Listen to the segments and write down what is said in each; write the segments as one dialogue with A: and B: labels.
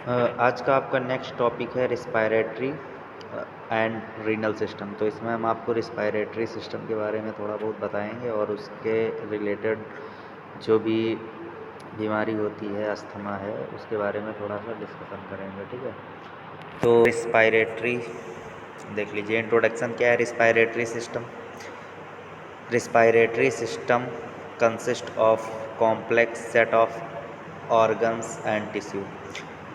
A: आज का आपका नेक्स्ट टॉपिक है रिस्पायरेटरी एंड रीनल सिस्टम। तो इसमें हम आपको रिस्पायरेटरी सिस्टम के बारे में थोड़ा बहुत बताएंगे और उसके रिलेटेड जो भी बीमारी होती है, अस्थमा है, उसके बारे में थोड़ा सा डिस्कशन करेंगे। ठीक है, तो रिस्पायरेटरी देख लीजिए। इंट्रोडक्शन क्या है respiratory system. Respiratory system consist of complex set of organs and tissue.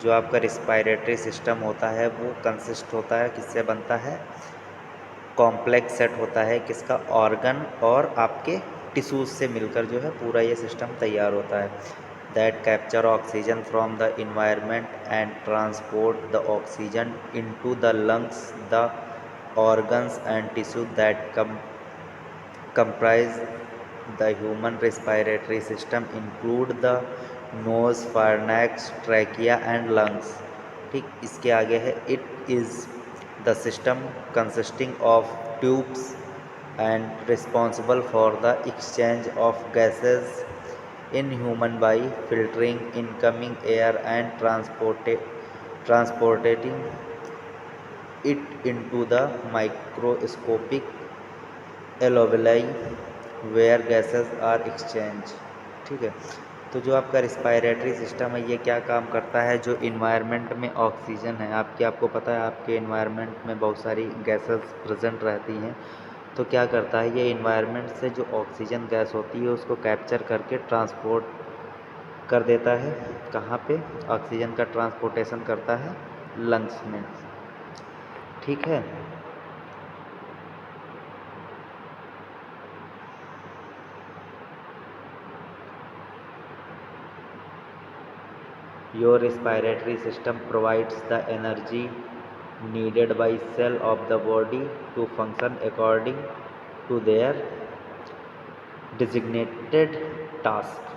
A: जो आपका रिस्पायरेटरी सिस्टम होता है वो कंसिस्ट होता है, किससे बनता है? कॉम्प्लेक्स सेट होता है किसका? ऑर्गन और आपके टिश्यूज से मिलकर जो है पूरा ये सिस्टम तैयार होता है। That capture oxygen from the environment and transport the oxygen into the lungs, the organs and tissue that comprise the human respiratory system include the nose, pharynx, trachea and lungs। ठीक, इसके आगे है it is the system consisting of tubes and responsible for the exchange of gases in human by filtering incoming air and transportating it into the microscopic alveoli where gases are exchanged। ठीक है, तो जो आपका respiratory system है ये क्या काम करता है? जो इन्वायरमेंट में ऑक्सीजन है आपको पता है आपके इन्वायरमेंट में बहुत सारी गैसेस प्रेजेंट रहती हैं, तो क्या करता है ये इन्वायरमेंट से जो ऑक्सीजन गैस होती है उसको कैप्चर करके ट्रांसपोर्ट कर देता है। कहाँ पे ऑक्सीजन का ट्रांसपोर्टेशन करता है? लंग्स में। ठीक है, your respiratory system provides the energy needed by cell of the body to function according to their designated task।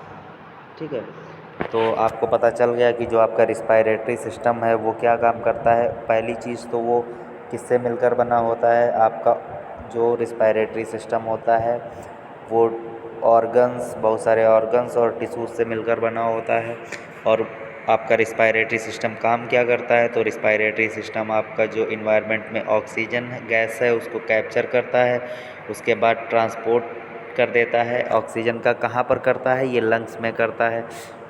A: ठीक है, तो आपको पता चल गया कि जो आपका रिस्पायरेटरी सिस्टम है वो क्या काम करता है। पहली चीज़ तो वो किससे मिलकर बना होता है? आपका जो रिस्पायरेटरी सिस्टम होता है वो ऑर्गन्स, बहुत सारे ऑर्गन्स और टिश्यूज से मिलकर बना होता है। और आपका रिस्पायरेटरी सिस्टम काम क्या करता है? तो रिस्पायरेटरी सिस्टम आपका जो इन्वायरमेंट में ऑक्सीजन गैस है उसको कैप्चर करता है, उसके बाद ट्रांसपोर्ट कर देता है। ऑक्सीजन का कहाँ पर करता है? ये लंग्स में करता है।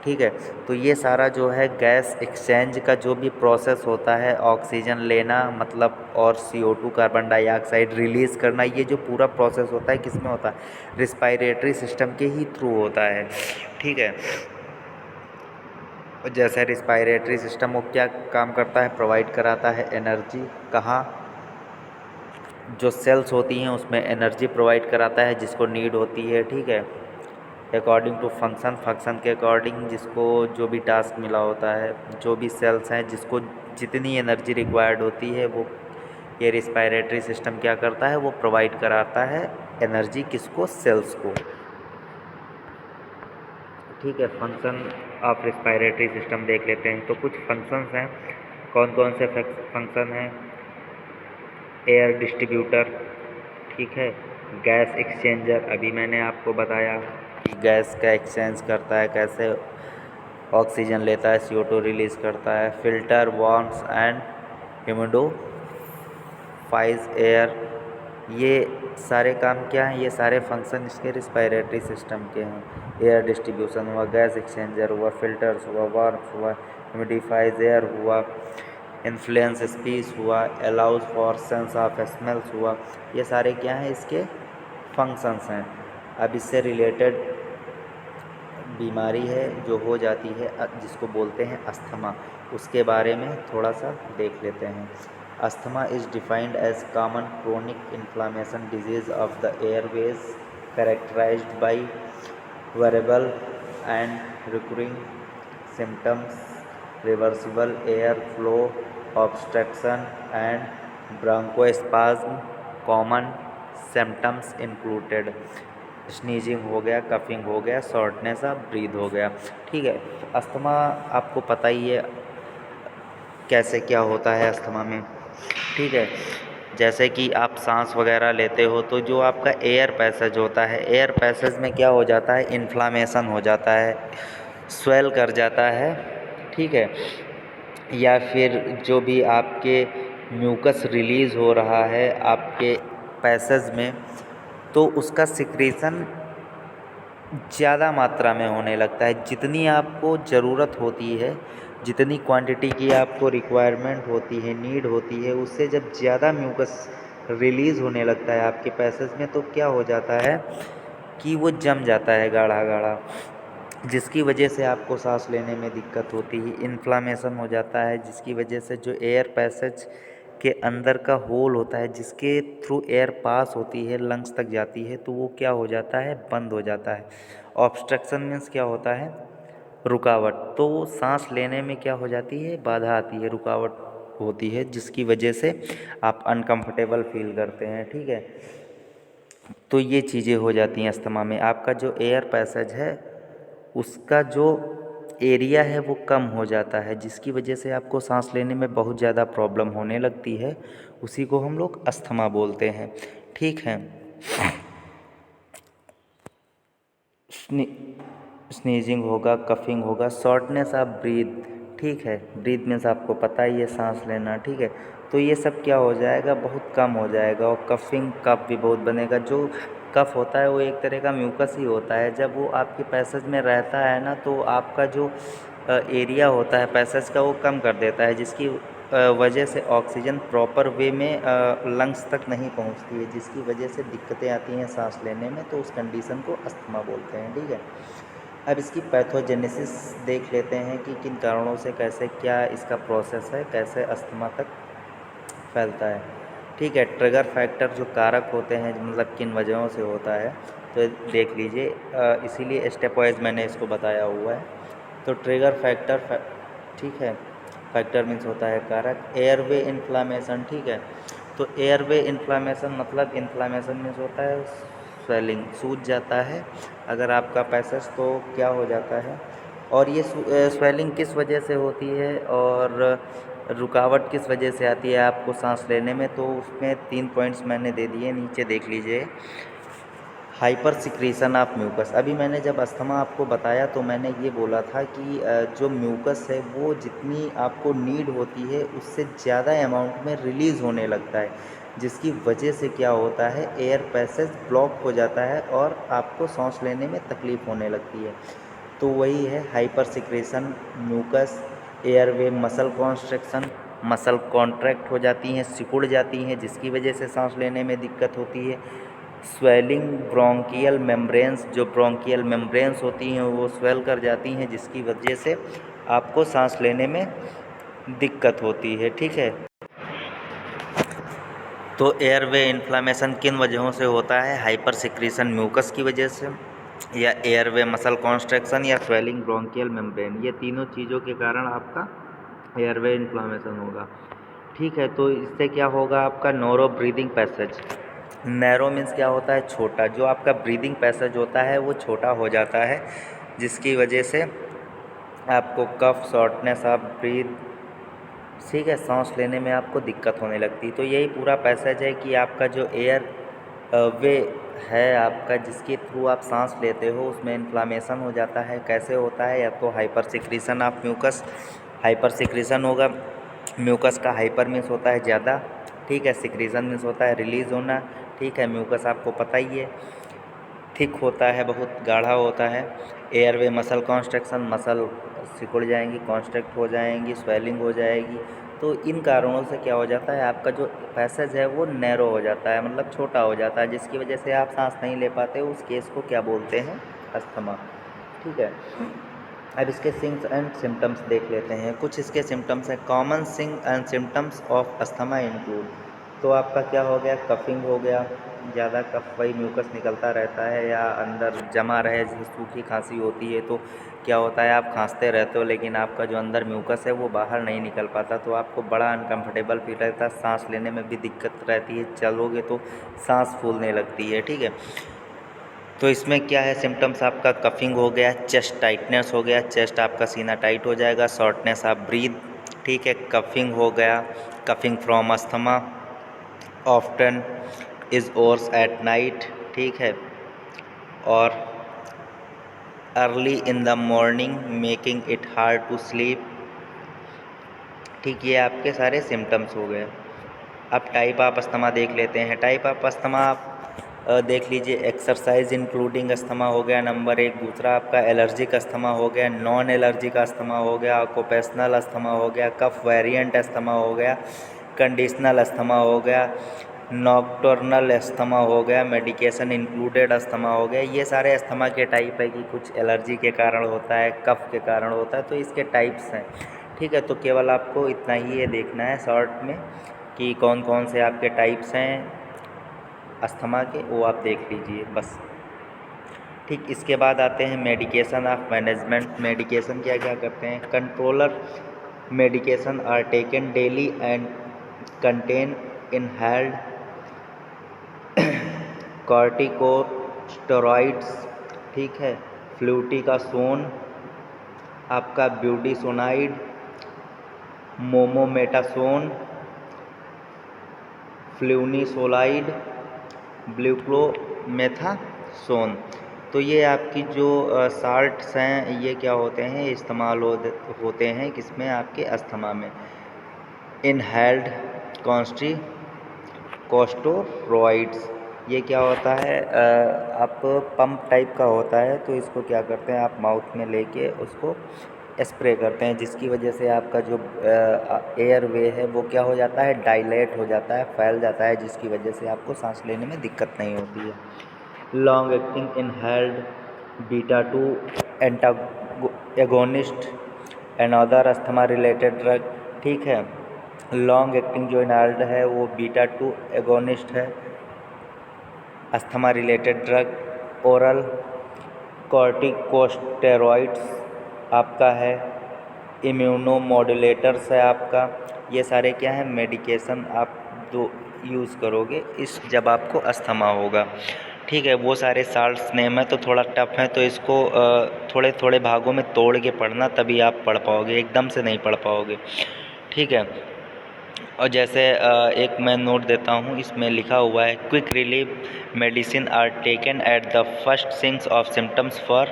A: ठीक है, तो ये सारा जो है गैस एक्सचेंज का जो भी प्रोसेस होता है, ऑक्सीजन लेना मतलब और CO2 कार्बन डाइऑक्साइड रिलीज़ करना, ये जो पूरा प्रोसेस होता है किस में होता है? रिस्पायरेटरी सिस्टम के ही थ्रू होता है। ठीक है, जैसे रिस्पायरेटरी सिस्टम वो क्या काम करता है? प्रोवाइड कराता है एनर्जी। कहाँ? जो सेल्स होती हैं उसमें एनर्जी प्रोवाइड कराता है जिसको नीड होती है। ठीक है, अकॉर्डिंग टू फंक्शन के अकॉर्डिंग जिसको जो भी टास्क मिला होता है, जो भी सेल्स हैं जिसको जितनी एनर्जी रिक्वायर्ड होती है वो ये रिस्पायरेटरी सिस्टम क्या करता है? वो प्रोवाइड कराता है एनर्जी किसको? सेल्स को। ठीक है, फंक्शन ऑफ रिस्पायरेटरी सिस्टम देख लेते हैं। तो कुछ फंक्शंस हैं, कौन कौन से फंक्शन हैं? एयर डिस्ट्रीब्यूटर, ठीक है, गैस एक्सचेंजर, अभी मैंने आपको बताया कि गैस का एक्सचेंज करता है कैसे, ऑक्सीजन लेता है, CO2 रिलीज़ करता है। फिल्टर, वार्म्स एंड ह्यूमिडिफाइज एयर, ये सारे काम क्या हैं? ये सारे फंक्शन इसके रिस्पायरेटरी सिस्टम के हैं। एयर डिस्ट्रीब्यूशन हुआ, गैस एक्सचेंजर हुआ, फिल्टर्स हुआ, वार्म्स हुआ, ह्यूमिडिफाइज एयर हुआ, इन्फ्लुएंस स्पीच हुआ, allows for sense of smells हुआ, ये सारे क्या हैं? इसके फंक्शंस हैं। अब इससे रिलेटेड बीमारी है जो हो जाती है जिसको बोलते हैं अस्थमा, उसके बारे में थोड़ा सा देख लेते हैं। Asthma is defined as common chronic inflammation disease of the airways characterized by variable and recurring symptoms, reversible air flow obstruction and bronchospasm. Common symptoms included sneezing हो गया, कफिंग हो गया, शॉर्टनेस ऑफ ब्रीथ हो गया। ठीक है, asthma आपको पता ही है कैसे क्या होता है अस्थमा में। ठीक है, जैसे कि आप सांस वगैरह लेते हो तो जो आपका एयर पैसेज होता है, एयर पैसेज में क्या हो जाता है? इन्फ्लामेशन हो जाता है, स्वेल कर जाता है। ठीक है, या फिर जो भी आपके म्यूकस रिलीज़ हो रहा है आपके पैसेज में, तो उसका सिक्रीशन ज़्यादा मात्रा में होने लगता है। जितनी आपको ज़रूरत होती है, जितनी क्वांटिटी की आपको रिक्वायरमेंट होती है, नीड होती है, उससे जब ज़्यादा म्यूकस रिलीज़ होने लगता है आपके पैसेज में, तो क्या हो जाता है कि वो जम जाता है गाढ़ा गाढ़ा, जिसकी वजह से आपको सांस लेने में दिक्कत होती है, इन्फ्लामेशन हो जाता है, जिसकी वजह से जो एयर पैसेज के अंदर का होल होता है जिसके थ्रू एयर पास होती है लंग्स तक जाती है, तो वो क्या हो जाता है, बंद हो जाता है। ऑब्स्ट्रक्शन मीन्स क्या होता है, रुकावट। तो सांस लेने में क्या हो जाती है, बाधा आती है, रुकावट होती है, जिसकी वजह से आप अनकंफर्टेबल फील करते हैं। ठीक है, तो ये चीज़ें हो जाती हैं अस्थमा में। आपका जो एयर पैसेज है उसका जो एरिया है वो कम हो जाता है, जिसकी वजह से आपको सांस लेने में बहुत ज़्यादा प्रॉब्लम होने लगती है। उसी को हम लोग अस्थमा बोलते हैं। ठीक है, स्नीजिंग होगा, कफिंग होगा, शॉर्टनेस ऑफ ब्रीथ। ठीक है, ब्रीथ मीन्स आपको पता ही है सांस लेना। ठीक है, तो ये सब क्या हो जाएगा, बहुत कम हो जाएगा। और कफिंग, कफ भी बहुत बनेगा। जो कफ होता है वो एक तरह का म्यूकस ही होता है। जब वो आपके पैसेज में रहता है ना, तो आपका जो एरिया होता है पैसेज का वो कम कर देता है, जिसकी वजह से ऑक्सीजन प्रॉपर वे में लंग्स तक नहीं पहुंचती है, जिसकी वजह से दिक्कतें आती हैं सांस लेने में। तो उस कंडीशन को अस्थमा बोलते हैं। ठीक है, अब इसकी पैथोजेनेसिस देख लेते हैं कि किन कारणों से, कैसे, क्या इसका प्रोसेस है, कैसे अस्थमा तक फैलता है। ठीक है, ट्रिगर फैक्टर जो कारक होते हैं, मतलब किन वजहों से होता है, तो देख लीजिए। इसीलिए स्टेप वाइज मैंने इसको बताया हुआ है। तो ट्रिगर फैक्टर, ठीक है, फैक्टर मीन्स होता है कारक। एयरवे इन्फ्लामेशन, ठीक है, तो एयरवे इन्फ्लामेशन मतलब इन्फ्लामेशन मीन्स होता है स्वेलिंग, सूज जाता है अगर आपका पैसेज, तो क्या हो जाता है। और ये स्वेलिंग किस वजह से होती है और रुकावट किस वजह से आती है आपको सांस लेने में, तो उसमें 3 पॉइंट्स मैंने दे दिए, नीचे देख लीजिए। Hyper secretion of mucus. अभी मैंने जब अस्थमा आपको बताया तो मैंने ये बोला था कि जो म्यूकस है वो जितनी आपको नीड होती है उससे ज़्यादा अमाउंट में रिलीज़ होने लगता है, जिसकी वजह से क्या होता है, एयर पैसेज ब्लॉक हो जाता है और आपको सांस लेने में तकलीफ़ होने लगती है। तो वही है hyper secretion mucus. Airway muscle construction, muscle contract हो जाती हैं, सिकुड़ जाती हैं, जिसकी वजह से सांस लेने में दिक्कत होती है। स्वेलिंग ब्रोंकियल मेम्ब्रेन्स, जो ब्रोंकियल मेम्ब्रेन्स होती हैं वो स्वेल कर जाती हैं, जिसकी वजह से आपको सांस लेने में दिक्कत होती है। ठीक है, तो एयरवे इन्फ्लामेशन किन वजहों से होता है, हाइपर सिक्रीशन म्यूकस की वजह से, या एयरवे मसल कॉन्स्ट्रक्शन, या स्वेलिंग ब्रोंकियल मेम्ब्रेन, ये तीनों चीज़ों के कारण आपका एयरवे इन्फ्लामेशन होगा। ठीक है, तो इससे क्या होगा, आपका narrow breathing passage. Narrow means क्या होता है, छोटा। जो आपका ब्रीदिंग पैसेज होता है वो छोटा हो जाता है, जिसकी वजह से आपको कफ, शॉर्टनेस ऑफ ब्रीथ, ठीक है, सांस लेने में आपको दिक्कत होने लगती है। तो यही पूरा पैसेज है कि आपका जो एयर वे है आपका, जिसके थ्रू आप सांस लेते हो, उसमें इन्फ्लामेशन हो जाता है। कैसे होता है, या तो hyper secretion of mucus, hyper secretion होगा म्यूकस का। हाइपर मीन्स होता है ज़्यादा, ठीक है, सिक्रीशन मीन्स होता है रिलीज़ होना। ठीक है, म्यूकस आपको पता ही है, थिक होता है, बहुत गाढ़ा होता है। एयरवे मसल कॉन्स्ट्रक्शन, मसल सिकुड़ जाएंगी, कॉन्स्ट्रक्ट हो जाएंगी, स्वेलिंग हो जाएगी। तो इन कारणों से क्या हो जाता है, आपका जो पैसेज है वो नैरो हो जाता है, मतलब छोटा हो जाता है, जिसकी वजह से आप सांस नहीं ले पाते। उस केस को क्या बोलते हैं, अस्थमा। ठीक है, अब इसके सिंग्स एंड सिम्टम्स देख लेते हैं। कुछ इसके सिम्टम्स हैं। Common sing and symptoms of asthma include, तो आपका क्या हो गया, कफिंग हो गया, ज़्यादा कफ, वही म्यूकस निकलता रहता है या अंदर जमा रहे, जैसे सूखी खांसी होती है, तो क्या होता है, आप खांसते रहते हो लेकिन आपका जो अंदर म्यूकस है वो बाहर नहीं निकल पाता, तो आपको बड़ा अनकंफर्टेबल फील रहता है, सांस लेने में भी दिक्कत रहती है, चलोगे तो सांस फूलने लगती है। ठीक है, तो इसमें क्या है सिम्टम्स, आपका कफिंग हो गया, चेस्ट टाइटनेस हो गया, चेस्ट आपका सीना टाइट हो जाएगा, शॉर्टनेस ऑफ ब्रीथ। ठीक है, कफिंग हो गया, coughing from asthma often is worse at night. ठीक है, और early in the morning making it hard to sleep. ठीक, ये आपके सारे सिम्टम्स हो गए। अब टाइप ऑफ अस्थमा देख लेते हैं। टाइप ऑफ अस्थमा आप देख लीजिए। एक्सरसाइज इंक्लूडिंग अस्थमा हो गया नंबर 1। दूसरा आपका एलर्जिक अस्थमा हो गया, नॉन एलर्जिक अस्थमा हो गया, ऑक्यूपेशनल अस्थमा हो गया, कफ वेरिएंट अस्थमा हो गया, कंडीशनल अस्थमा हो गया, नॉक्टर्नल अस्थमा हो गया, मेडिकेशन इंक्लूडेड अस्थमा हो गया। ये सारे अस्थमा के टाइप है कि कुछ एलर्जी के कारण होता है, कफ के कारण होता है, तो इसके टाइप्स हैं। ठीक है, तो केवल आपको इतना ही ये देखना है शॉर्ट में कि कौन कौन से आपके टाइप्स हैं अस्थमा के, वो आप देख लीजिए बस। ठीक, इसके बाद आते हैं मेडिकेशन ऑफ मैनेजमेंट। मेडिकेशन क्या क्या करते हैं? Controller medication are taken daily and contain inhaled corticosteroids. ठीक है, फ्लूटिकासोन, आपका ब्यूडिसोनाइड, मोमोमेटासोन, फ्लूनिसोलाइड, ग्लूकोमेथासोन। तो ये आपकी जो साल्ट्स हैं ये क्या होते हैं, इस्तेमाल होते हैं किसमें, आपके अस्थमा में। इनहेल्ड कॉर्टिकोस्टेरॉइड्स, ये क्या होता है, आप पंप टाइप का होता है, तो इसको क्या करते हैं आप माउथ में लेके उसको स्प्रे करते हैं, जिसकी वजह से आपका जो एयर वे है वो क्या हो जाता है, डायलेट हो जाता है, फैल जाता है, जिसकी वजह से आपको सांस लेने में दिक्कत नहीं होती है। Long acting inhaled beta 2 antagonist another asthma related drug. ठीक है, लॉन्ग एक्टिंग जो इनहेल्ड है वो बीटा 2 एगोनिस्ट है, asthma related drug. Oral corticosteroids आपका है, इम्यूनोमॉड्यूलेटर्स है आपका। ये सारे क्या है, मेडिकेशन आप जो यूज़ करोगे इस जब आपको अस्थमा होगा। ठीक है, वो सारे साल्ट्स नेम है तो थोड़ा टफ है, तो इसको थोड़े थोड़े भागों में तोड़ के पढ़ना, तभी आप पढ़ पाओगे, एकदम से नहीं पढ़ पाओगे। ठीक है, और जैसे एक मैं नोट देता हूँ, इसमें लिखा हुआ है quick relief medicine are taken at the first signs of symptoms for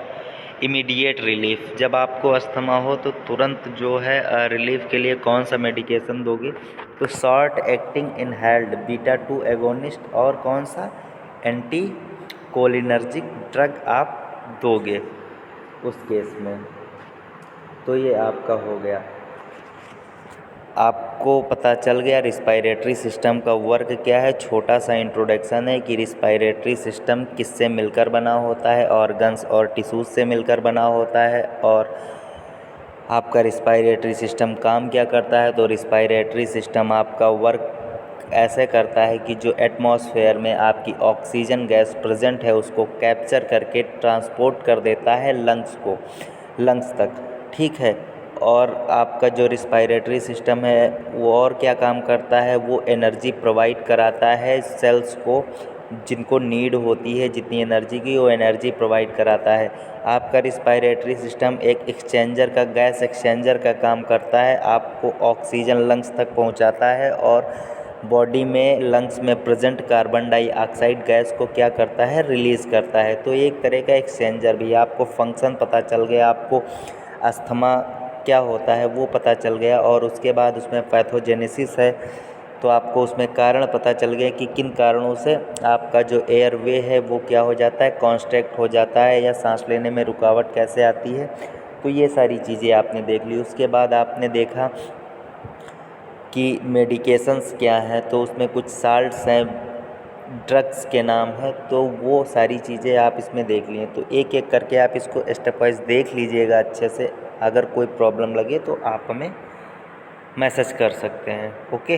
A: immediate relief. जब आपको अस्थमा हो तो तुरंत जो है रिलीफ के लिए कौन सा मेडिकेशन दोगे, तो short acting inhaled beta 2 agonist और कौन सा एंटी कोलिनर्जिक ड्रग आप दोगे उस केस में। तो ये आपका हो गया, आपको पता चल गया रिस्पायरेटरी सिस्टम का वर्क क्या है। छोटा सा इंट्रोडक्शन है कि रिस्पायरेटरी सिस्टम किससे मिलकर बना होता है, ऑर्गन्स और टिश्यूज से मिलकर बना होता है, और आपका रिस्पायरेटरी सिस्टम काम क्या करता है। तो रिस्पायरेटरी सिस्टम आपका वर्क ऐसे करता है कि जो एटमॉस्फेयर में आपकी ऑक्सीजन गैस प्रेजेंट है उसको कैप्चर करके ट्रांसपोर्ट कर देता है लंग्स तक। ठीक है, और आपका जो रिस्पायरेटरी सिस्टम है वो और क्या काम करता है, वो एनर्जी प्रोवाइड कराता है सेल्स को, जिनको नीड होती है जितनी एनर्जी की, वो एनर्जी प्रोवाइड कराता है। आपका रिस्पायरेटरी सिस्टम एक एक्सचेंजर का, गैस एक्सचेंजर का काम करता है, आपको ऑक्सीजन लंग्स तक पहुंचाता है और बॉडी में लंग्स में प्रेजेंट कार्बन डाइऑक्साइड गैस को क्या करता है, रिलीज़ करता है। तो एक तरह का एक्सचेंजर भी, आपको फंक्शन पता चल गया, आपको अस्थमा क्या होता है वो पता चल गया, और उसके बाद उसमें पैथोजेनेसिस है तो आपको उसमें कारण पता चल गया कि किन कारणों से आपका जो एयर वे है वो क्या हो जाता है, कॉन्स्ट्रैक्ट हो जाता है, या सांस लेने में रुकावट कैसे आती है। तो ये सारी चीज़ें आपने देख ली। उसके बाद आपने देखा कि मेडिकेशंस क्या हैं, तो उसमें कुछ साल्ट्स हैं, ड्रग्स के नाम है, तो वो सारी चीज़ें आप इसमें देख लिए। तो एक एक करके आप इसको स्टेप वाइज देख लीजिएगा अच्छे से। अगर कोई प्रॉब्लम लगे तो आप हमें मैसेज कर सकते हैं। ओके।